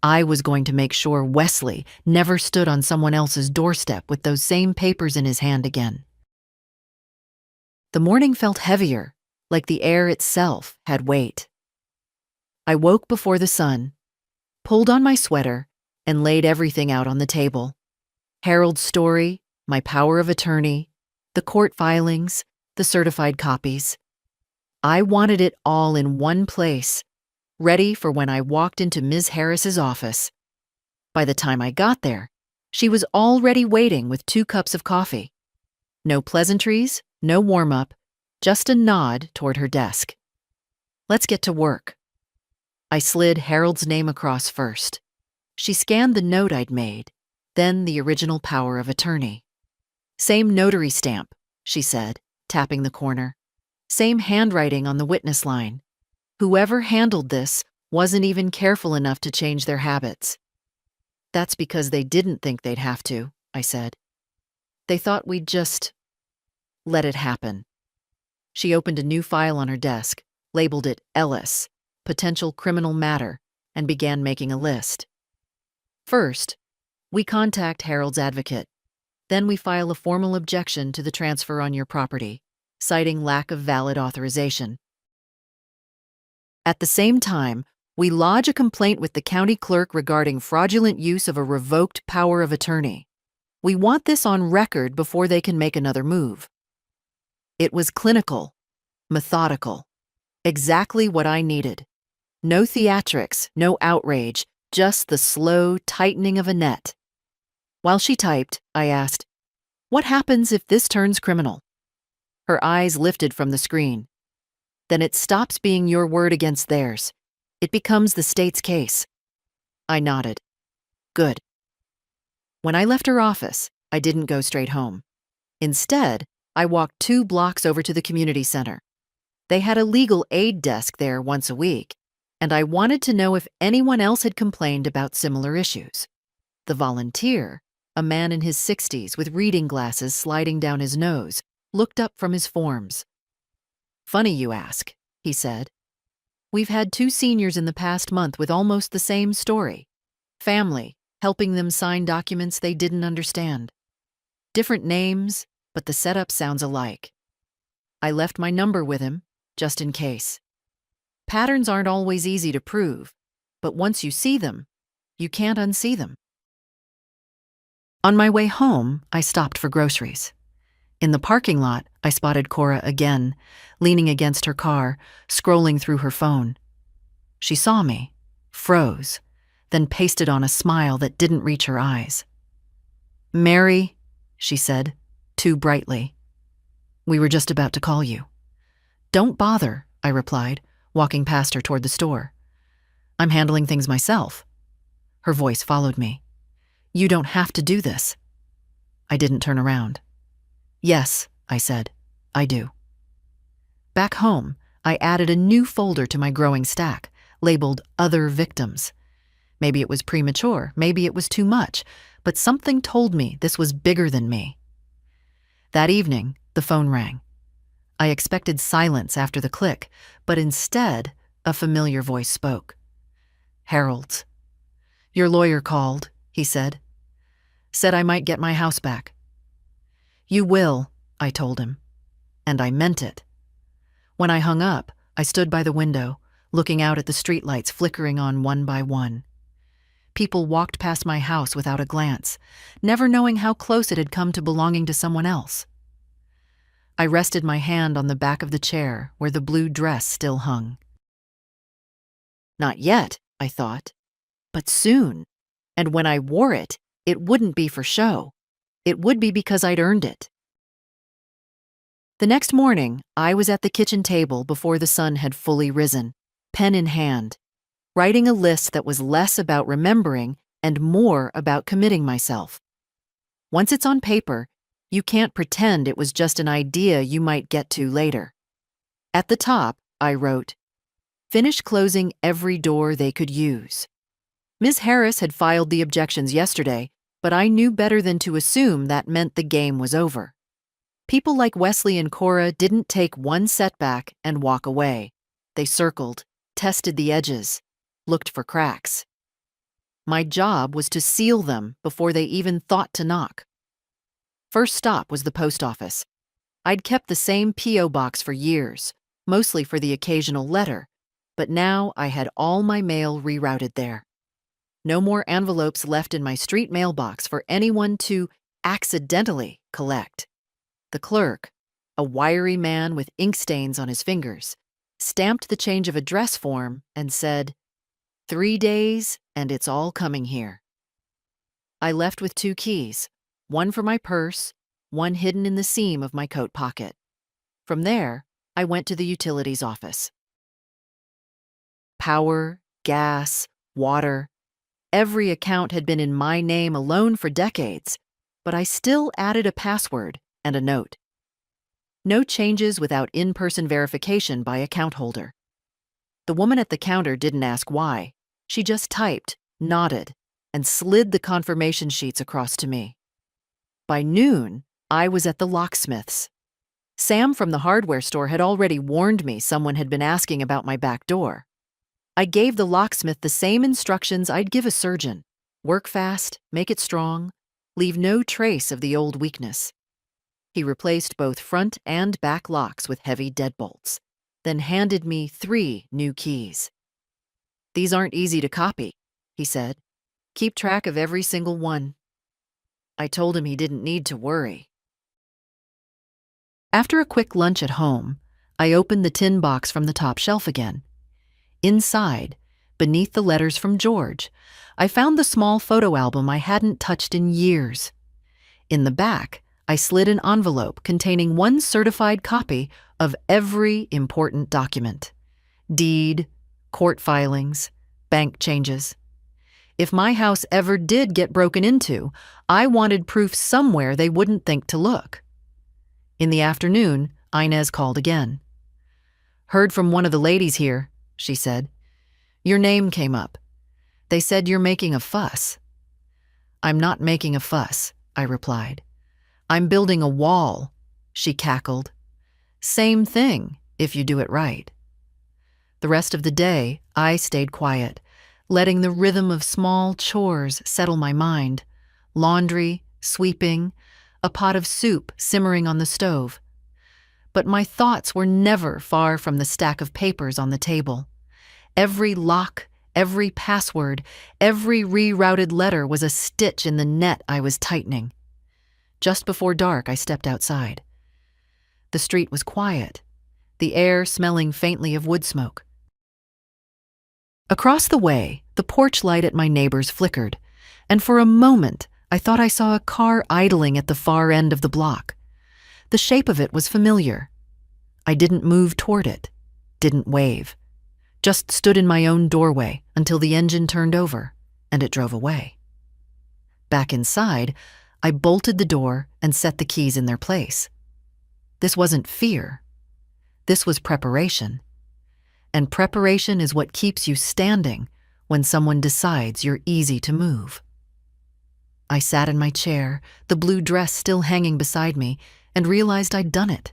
I was going to make sure Wesley never stood on someone else's doorstep with those same papers in his hand again. The morning felt heavier, like the air itself had weight. I woke before the sun, pulled on my sweater, and laid everything out on the table. Harold's story, my power of attorney, the court filings, the certified copies. I wanted it all in one place, ready for when I walked into Ms. Harris's office. By the time I got there, she was already waiting with 2 cups of coffee. No pleasantries, no warm-up, just a nod toward her desk. "Let's get to work." I slid Harold's name across first. She scanned the note I'd made, then the original power of attorney. "Same notary stamp," she said, tapping the corner. "Same handwriting on the witness line. Whoever handled this wasn't even careful enough to change their habits." "That's because they didn't think they'd have to," I said. "They thought we'd just let it happen." She opened a new file on her desk, labeled it Ellis, Potential Criminal Matter, and began making a list. First, we contact Harold's advocate. Then we file a formal objection to the transfer on your property, citing lack of valid authorization. At the same time, we lodge a complaint with the county clerk regarding fraudulent use of a revoked power of attorney. We want this on record before they can make another move. It was clinical, methodical, exactly what I needed. No theatrics, no outrage, just the slow tightening of a net. While she typed, I asked, "What happens if this turns criminal?" Her eyes lifted from the screen. "Then it stops being your word against theirs. It becomes the state's case." I nodded. "Good." When I left her office, I didn't go straight home. Instead, I walked 2 blocks over to the community center. They had a legal aid desk there once a week, and I wanted to know if anyone else had complained about similar issues. The volunteer, a man in his 60s with reading glasses sliding down his nose, looked up from his forms. "Funny you ask," he said. "We've had 2 seniors in the past month with almost the same story. Family, helping them sign documents they didn't understand. Different names, but the setup sounds alike. I left my number with him, just in case. Patterns aren't always easy to prove, but once you see them, you can't unsee them." On my way home, I stopped for groceries. In the parking lot, I spotted Cora again, leaning against her car, scrolling through her phone. She saw me, froze, then pasted on a smile that didn't reach her eyes. "Mary," she said, too brightly. "We were just about to call you." "Don't bother," I replied, walking past her toward the store. "I'm handling things myself." Her voice followed me. "You don't have to do this." I didn't turn around. "Yes," I said, "I do." Back home, I added a new folder to my growing stack, labeled Other Victims. Maybe it was premature, maybe it was too much, but something told me this was bigger than me. That evening, the phone rang. I expected silence after the click, but instead, a familiar voice spoke. "Harold's. Your lawyer called," he said. "Said I might get my house back." "You will," I told him. And I meant it. When I hung up, I stood by the window, looking out at the streetlights flickering on one by one. People walked past my house without a glance, never knowing how close it had come to belonging to someone else. I rested my hand on the back of the chair where the blue dress still hung. Not yet, I thought, but soon. And when I wore it, it wouldn't be for show. It would be because I'd earned it. The next morning, I was at the kitchen table before the sun had fully risen, pen in hand, writing a list that was less about remembering and more about committing myself. Once it's on paper, you can't pretend it was just an idea you might get to later. At the top, I wrote, "Finish closing every door they could use." Ms. Harris had filed the objections yesterday, but I knew better than to assume that meant the game was over. People like Wesley and Cora didn't take one setback and walk away. They circled, tested the edges, looked for cracks. My job was to seal them before they even thought to knock. First stop was the post office. I'd kept the same P.O. box for years, mostly for the occasional letter, but now I had all my mail rerouted there. No more envelopes left in my street mailbox for anyone to accidentally collect. The clerk, a wiry man with ink stains on his fingers, stamped the change of address form and said, 3 days and it's all coming here. I left with 2 keys, one for my purse, one hidden in the seam of my coat pocket. From there, I went to the utilities office. Power, gas, water. Every account had been in my name alone for decades, but I still added a password and a note. No changes without in-person verification by account holder. The woman at the counter didn't ask why. She just typed, nodded, and slid the confirmation sheets across to me. By noon, I was at the locksmith's. Sam from the hardware store had already warned me someone had been asking about my back door. I gave the locksmith the same instructions I'd give a surgeon. Work fast, make it strong, leave no trace of the old weakness. He replaced both front and back locks with heavy deadbolts, then handed me 3 new keys. "These aren't easy to copy," he said. "Keep track of every single one." I told him he didn't need to worry. After a quick lunch at home, I opened the tin box from the top shelf again. Inside, beneath the letters from George, I found the small photo album I hadn't touched in years. In the back, I slid an envelope containing one certified copy of every important document: deed, court filings, bank changes. If my house ever did get broken into, I wanted proof somewhere they wouldn't think to look. In the afternoon, Inez called again. "Heard from one of the ladies here," she said. "Your name came up. They said you're making a fuss." "I'm not making a fuss," I replied. "I'm building a wall," she cackled. "Same thing, if you do it right." The rest of the day, I stayed quiet, letting the rhythm of small chores settle my mind. Laundry, sweeping, a pot of soup simmering on the stove. But my thoughts were never far from the stack of papers on the table. Every lock, every password, every rerouted letter was a stitch in the net I was tightening. Just before dark, I stepped outside. The street was quiet, the air smelling faintly of wood smoke. Across the way, the porch light at my neighbor's flickered, and for a moment I thought I saw a car idling at the far end of the block. The shape of it was familiar. I didn't move toward it, didn't wave, just stood in my own doorway until the engine turned over and it drove away. Back inside, I bolted the door and set the keys in their place. This wasn't fear. This was preparation. And preparation is what keeps you standing when someone decides you're easy to move. I sat in my chair, the blue dress still hanging beside me, and realized I'd done it.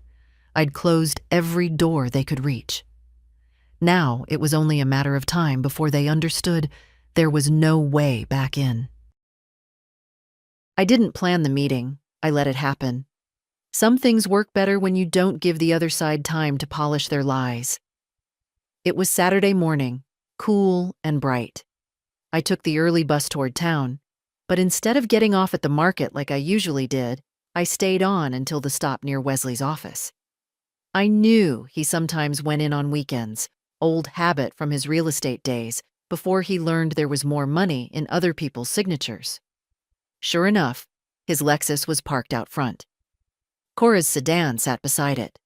I'd closed every door they could reach. Now it was only a matter of time before they understood there was no way back in. I didn't plan the meeting. I let it happen. Some things work better when you don't give the other side time to polish their lies. It was Saturday morning, cool and bright. I took the early bus toward town, but instead of getting off at the market like I usually did, I stayed on until the stop near Wesley's office. I knew he sometimes went in on weekends, old habit from his real estate days, before he learned there was more money in other people's signatures. Sure enough, his Lexus was parked out front. Cora's sedan sat beside it.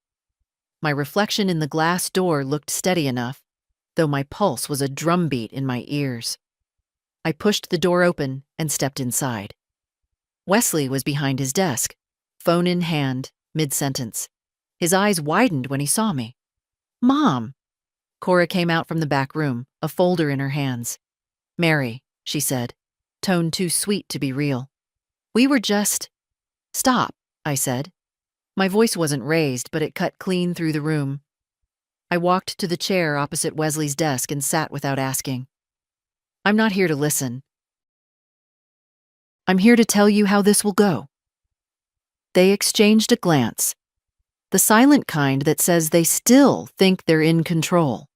My reflection in the glass door looked steady enough, though my pulse was a drumbeat in my ears. I pushed the door open and stepped inside. Wesley was behind his desk, phone in hand, mid-sentence. His eyes widened when he saw me. "Mom!" Cora came out from the back room, a folder in her hands. "Mary," she said, tone too sweet to be real. "We were just—" "Stop," I said. My voice wasn't raised, but it cut clean through the room. I walked to the chair opposite Wesley's desk and sat without asking. "I'm not here to listen. I'm here to tell you how this will go." They exchanged a glance, the silent kind that says they still think they're in control.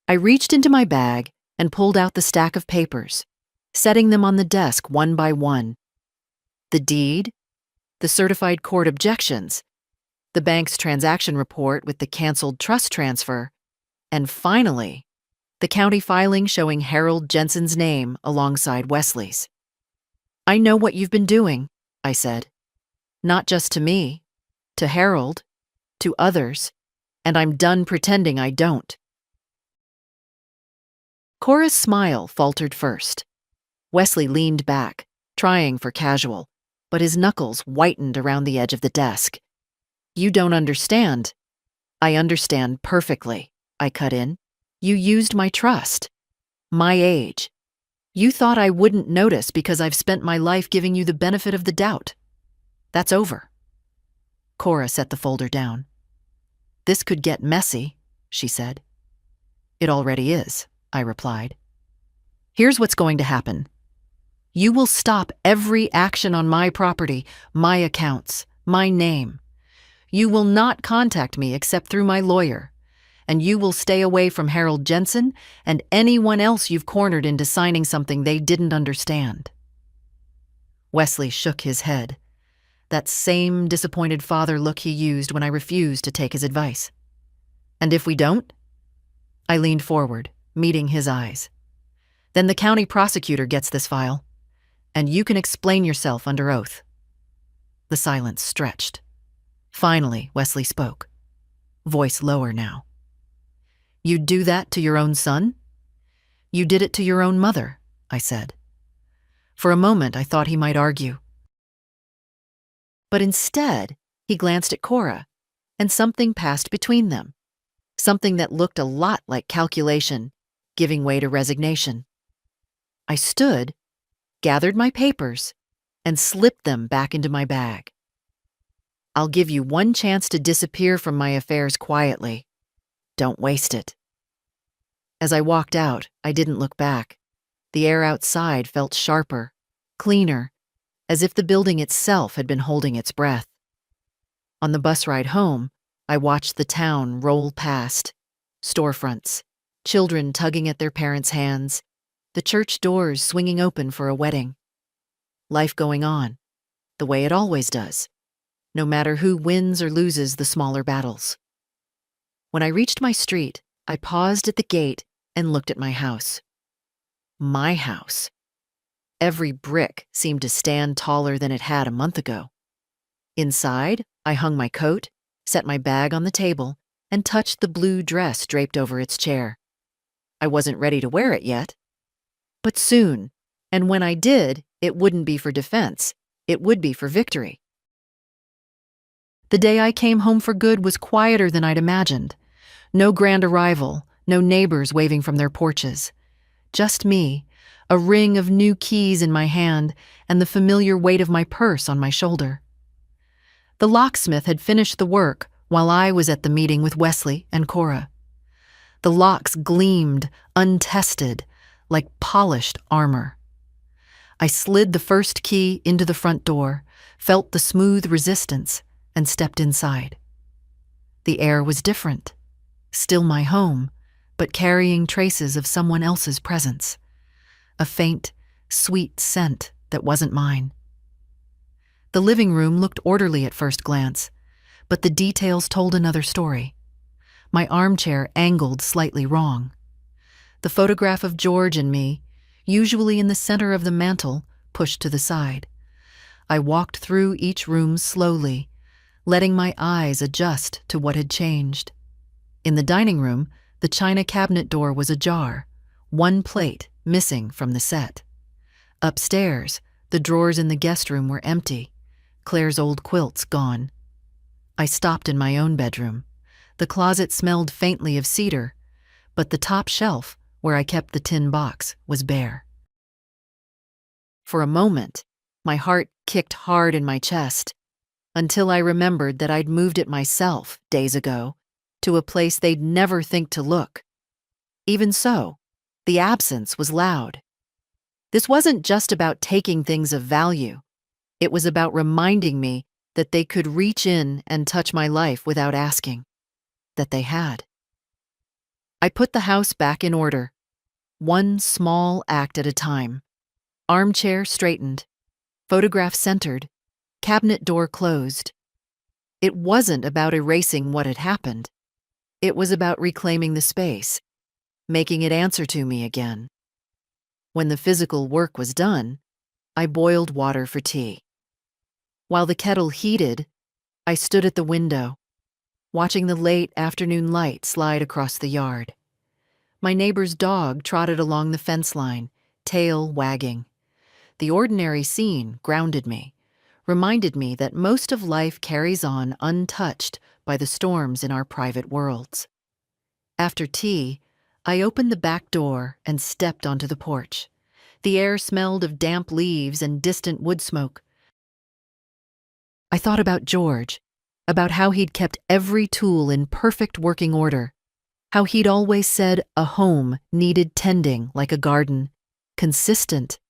I reached into my bag and pulled out the stack of papers, setting them on the desk one by one. The deed, the certified court objections, the bank's transaction report with the canceled trust transfer, and finally, the county filing showing Harold Jensen's name alongside Wesley's. "I know what you've been doing," I said. "Not just to me, to Harold, to others, and I'm done pretending I don't." Cora's smile faltered first. Wesley leaned back, trying for casual, but his knuckles whitened around the edge of the desk. "You don't understand." "I understand perfectly," I cut in. "You used my trust. My age. You thought I wouldn't notice because I've spent my life giving you the benefit of the doubt. That's over." Cora set the folder down. "This could get messy," she said. "It already is," I replied. "Here's what's going to happen. You will stop every action on my property, my accounts, my name. You will not contact me except through my lawyer, and you will stay away from Harold Jensen and anyone else you've cornered into signing something they didn't understand." Wesley shook his head, that same disappointed father look he used when I refused to take his advice. "And if we don't?" I leaned forward, meeting his eyes. "Then the county prosecutor gets this file, and you can explain yourself under oath." The silence stretched. Finally, Wesley spoke, voice lower now. "You'd do that to your own son? You did it to your own mother," I said. For a moment, I thought he might argue. But instead, he glanced at Cora, and something passed between them. something that looked a lot like calculation, giving way to resignation. I stood, gathered my papers, and slipped them back into my bag. I'll give you one chance to disappear from my affairs quietly. Don't waste it. As I walked out, I didn't look back. The air outside felt sharper, cleaner, as if the building itself had been holding its breath. On the bus ride home, I watched the town roll past. Storefronts, children tugging at their parents' hands, the church doors swinging open for a wedding. Life going on, the way it always does, no matter who wins or loses the smaller battles. When I reached my street, I paused at the gate and looked at my house. My house. Every brick seemed to stand taller than it had a month ago. Inside, I hung my coat, set my bag on the table, and touched the blue dress draped over its chair. I wasn't ready to wear it yet. But soon, and when I did, it wouldn't be for defense, it would be for victory. The day I came home for good was quieter than I'd imagined. No grand arrival, no neighbors waving from their porches. Just me, a ring of new keys in my hand, and the familiar weight of my purse on my shoulder. The locksmith had finished the work while I was at the meeting with Wesley and Cora. The locks gleamed, untested, like polished armor. I slid the first key into the front door, felt the smooth resistance, and stepped inside. The air was different. Still my home, but carrying traces of someone else's presence. A faint, sweet scent that wasn't mine. The living room looked orderly at first glance, but the details told another story. My armchair angled slightly wrong. The photograph of George and me, usually in the center of the mantel, pushed to the side. I walked through each room slowly, letting my eyes adjust to what had changed. In the dining room, the china cabinet door was ajar, one plate missing from the set. Upstairs, the drawers in the guest room were empty, Claire's old quilts gone. I stopped in my own bedroom. The closet smelled faintly of cedar, but the top shelf, where I kept the tin box, was bare. For a moment, my heart kicked hard in my chest, until I remembered that I'd moved it myself, days ago, to a place they'd never think to look. Even so, the absence was loud. This wasn't just about taking things of value. It was about reminding me that they could reach in and touch my life without asking. That they had. I put the house back in order, one small act at a time. Armchair straightened, photograph centered, cabinet door closed. It wasn't about erasing what had happened. It was about reclaiming the space, making it answer to me again. When the physical work was done, I boiled water for tea. While the kettle heated, I stood at the window, watching the late afternoon light slide across the yard. My neighbor's dog trotted along the fence line, tail wagging. The ordinary scene grounded me, reminded me that most of life carries on untouched by the storms in our private worlds. After tea, I opened the back door and stepped onto the porch. The air smelled of damp leaves and distant wood smoke. I thought about George, about how he'd kept every tool in perfect working order, how he'd always said a home needed tending like a garden, consistent,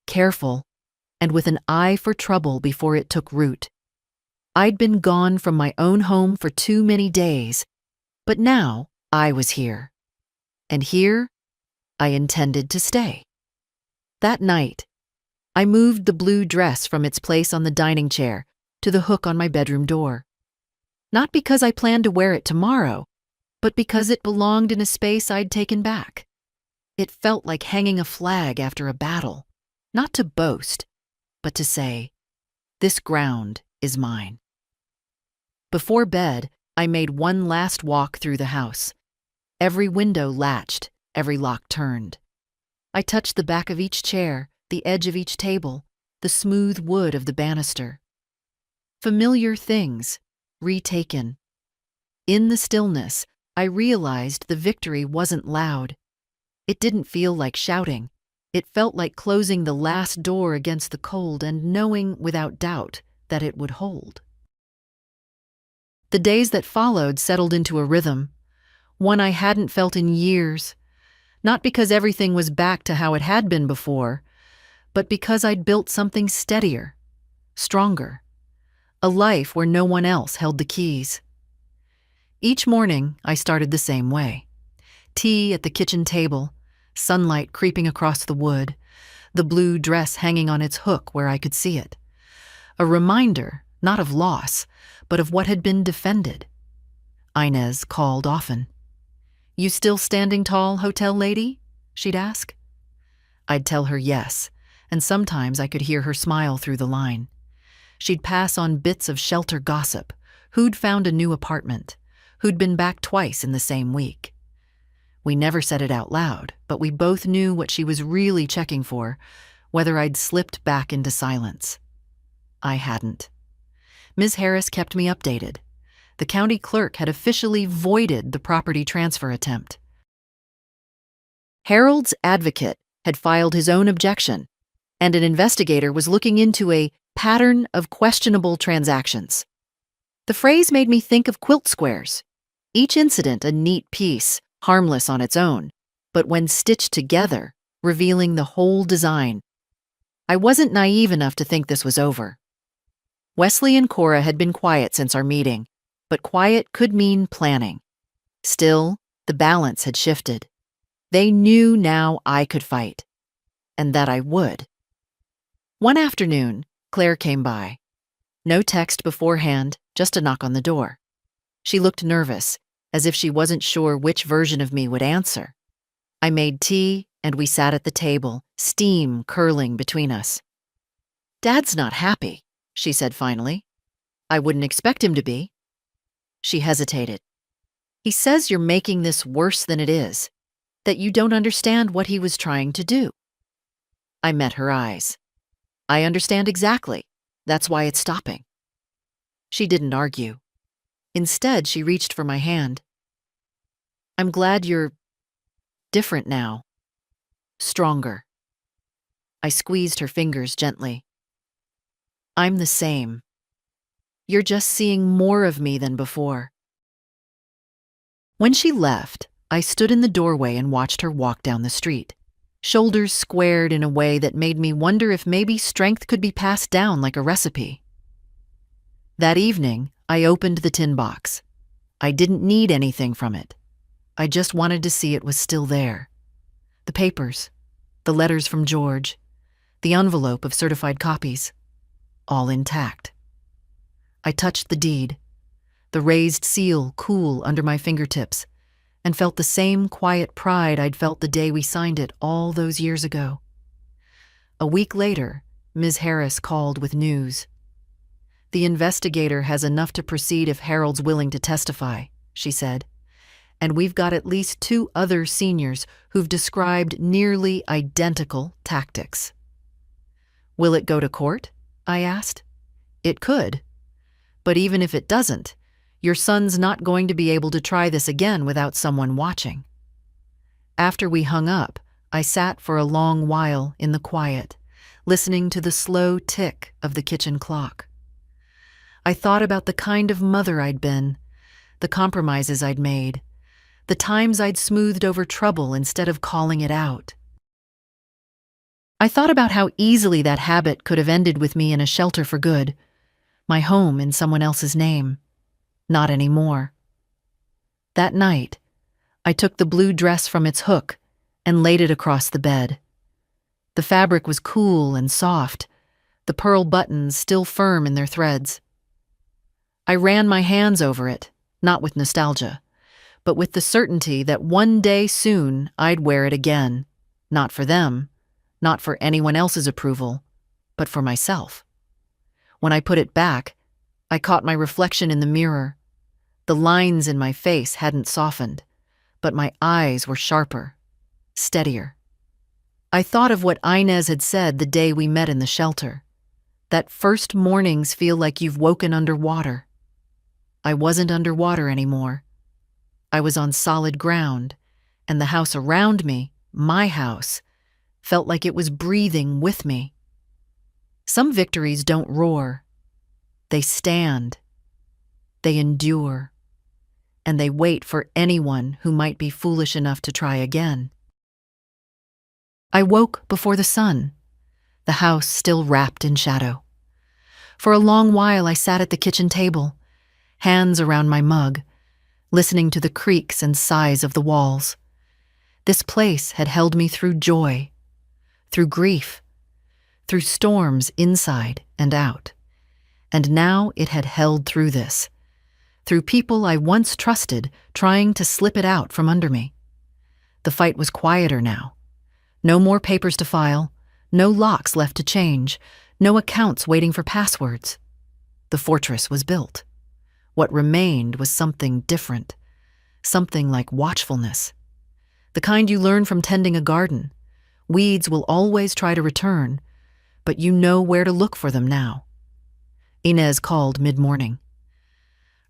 careful, and with an eye for trouble before it took root. I'd been gone from my own home for too many days, but now I was here. And here, I intended to stay. That night, I moved the blue dress from its place on the dining chair to the hook on my bedroom door. Not because I planned to wear it tomorrow, but because it belonged in a space I'd taken back. It felt like hanging a flag after a battle, not to boast, but to say, this ground is mine. Before bed, I made one last walk through the house. Every window latched, every lock turned. I touched the back of each chair, the edge of each table, the smooth wood of the banister. Familiar things, retaken. In the stillness, I realized the victory wasn't loud. It didn't feel like shouting. It felt like closing the last door against the cold and knowing without doubt that it would hold. The days that followed settled into a rhythm, one I hadn't felt in years, not because everything was back to how it had been before, but because I'd built something steadier, stronger, a life where no one else held the keys. Each morning, I started the same way. Tea at the kitchen table, sunlight creeping across the wood, the blue dress hanging on its hook where I could see it. A reminder, not of loss, but of what had been defended. Inez called often. "You still standing tall, hotel lady?" she'd ask. I'd tell her yes, and sometimes I could hear her smile through the line. She'd pass on bits of shelter gossip, who'd found a new apartment, who'd been back twice in the same week. We never said it out loud, but we both knew what she was really checking for, whether I'd slipped back into silence. I hadn't. Ms. Harris kept me updated. The county clerk had officially voided the property transfer attempt. Harold's advocate had filed his own objection, and an investigator was looking into a pattern of questionable transactions. The phrase made me think of quilt squares, each incident a neat piece, harmless on its own, but when stitched together, revealing the whole design. I wasn't naive enough to think this was over. Wesley and Cora had been quiet since our meeting, but quiet could mean planning. Still, the balance had shifted. They knew now I could fight, and that I would. One afternoon, Claire came by. No text beforehand, just a knock on the door. She looked nervous, as if she wasn't sure which version of me would answer. I made tea, and we sat at the table, steam curling between us. "Dad's not happy," she said finally. "I wouldn't expect him to be." She hesitated. "He says you're making this worse than it is, that you don't understand what he was trying to do." I met her eyes. "I understand exactly. That's why it's stopping." She didn't argue. Instead, she reached for my hand. "I'm glad you're different now. Stronger." I squeezed her fingers gently. "I'm the same. You're just seeing more of me than before." When she left, I stood in the doorway and watched her walk down the street, shoulders squared in a way that made me wonder if maybe strength could be passed down like a recipe. That evening, I opened the tin box. I didn't need anything from it. I just wanted to see it was still there. The papers, the letters from George, the envelope of certified copies, all intact. I touched the deed, the raised seal cool under my fingertips, and felt the same quiet pride I'd felt the day we signed it all those years ago. A week later, Ms. Harris called with news. "The investigator has enough to proceed if Harold's willing to testify," she said, "and we've got at least 2 other seniors who've described nearly identical tactics." "Will it go to court?" I asked. "It could. But even if it doesn't, your son's not going to be able to try this again without someone watching." After we hung up, I sat for a long while in the quiet, listening to the slow tick of the kitchen clock. I thought about the kind of mother I'd been, the compromises I'd made, the times I'd smoothed over trouble instead of calling it out. I thought about how easily that habit could have ended with me in a shelter for good, my home in someone else's name. Not anymore. That night, I took the blue dress from its hook and laid it across the bed. The fabric was cool and soft, the pearl buttons still firm in their threads. I ran my hands over it, not with nostalgia, but with the certainty that one day soon I'd wear it again, not for them, not for anyone else's approval, but for myself. When I put it back, I caught my reflection in the mirror. The lines in my face hadn't softened, but my eyes were sharper, steadier. I thought of what Inez had said the day we met in the shelter, that first mornings feel like you've woken underwater. I wasn't underwater anymore. I was on solid ground, and the house around me, my house, felt like it was breathing with me. Some victories don't roar. They stand. They endure. And they wait for anyone who might be foolish enough to try again. I woke before the sun, the house still wrapped in shadow. For a long while I sat at the kitchen table, hands around my mug, listening to the creaks and sighs of the walls. This place had held me through joy, through grief, through storms inside and out. And now it had held through this, through people I once trusted trying to slip it out from under me. The fight was quieter now. No more papers to file, no locks left to change, no accounts waiting for passwords. The fortress was built. What remained was something different, something like watchfulness. The kind you learn from tending a garden. Weeds will always try to return, but you know where to look for them now. Inez called mid-morning.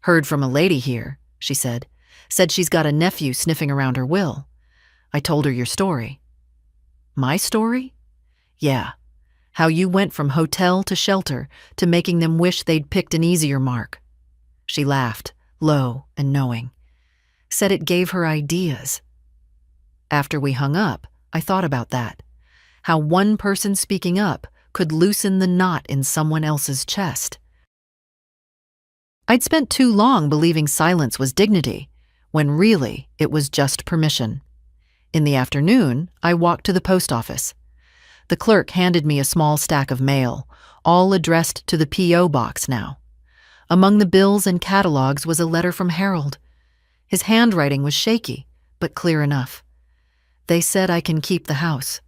"Heard from a lady here," she said. "Said she's got a nephew sniffing around her will. I told her your story." "My story?" "Yeah. How you went from hotel to shelter to making them wish they'd picked an easier mark." She laughed, low and knowing. Said it gave her ideas. After we hung up, I thought about that. How one person speaking up could loosen the knot in someone else's chest. I'd spent too long believing silence was dignity, when really it was just permission. In the afternoon, I walked to the post office. The clerk handed me a small stack of mail, all addressed to the P.O. box now. Among the bills and catalogs was a letter from Harold. His handwriting was shaky, but clear enough. They said I can keep the house.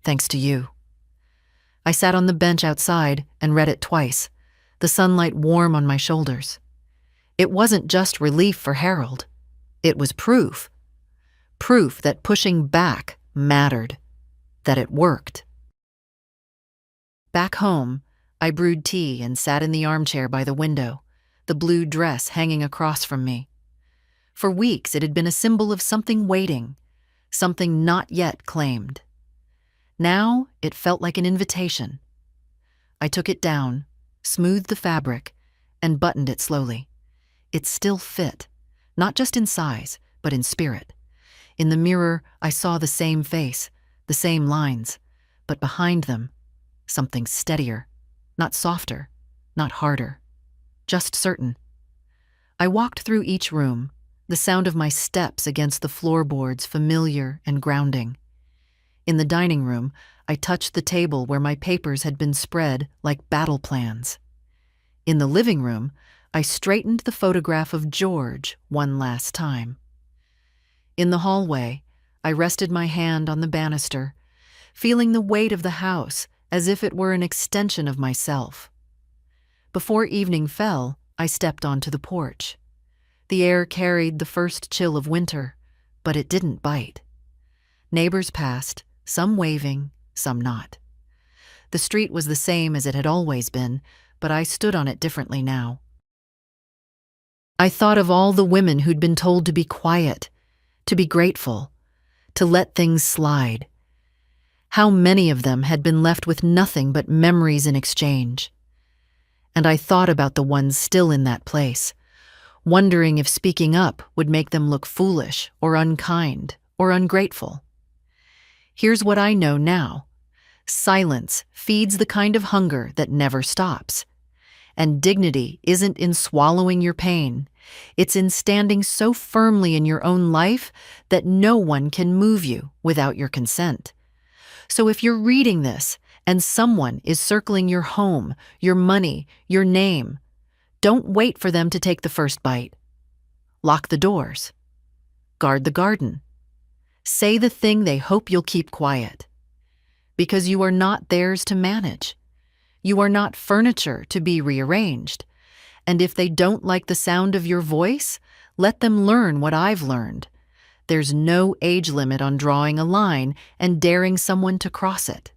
Thanks to you. I sat on the bench outside and read it twice, the sunlight warm on my shoulders. It wasn't just relief for Harold. It was proof. Proof that pushing back mattered, that it worked. Back home, I brewed tea and sat in the armchair by the window, the blue dress hanging across from me. For weeks it had been a symbol of something waiting, something not yet claimed. Now it felt like an invitation. I took it down, smoothed the fabric, and buttoned it slowly. It still fit, not just in size, but in spirit. In the mirror, I saw the same face, the same lines, but behind them, something steadier, not softer, not harder, just certain. I walked through each room, the sound of my steps against the floorboards familiar and grounding. In the dining room, I touched the table where my papers had been spread like battle plans. In the living room, I straightened the photograph of George one last time. In the hallway, I rested my hand on the banister, feeling the weight of the house as if it were an extension of myself. Before evening fell, I stepped onto the porch. The air carried the first chill of winter, but it didn't bite. Neighbors passed, some waving, some not. The street was the same as it had always been, but I stood on it differently now. I thought of all the women who'd been told to be quiet, to be grateful, to let things slide. How many of them had been left with nothing but memories in exchange. And I thought about the ones still in that place, wondering if speaking up would make them look foolish or unkind or ungrateful. Here's what I know now. Silence feeds the kind of hunger that never stops. And dignity isn't in swallowing your pain. It's in standing so firmly in your own life that no one can move you without your consent. So if you're reading this and someone is circling your home, your money, your name, don't wait for them to take the first bite. Lock the doors. Guard the garden. Say the thing they hope you'll keep quiet. Because you are not theirs to manage. You are not furniture to be rearranged. And if they don't like the sound of your voice, let them learn what I've learned. There's no age limit on drawing a line and daring someone to cross it.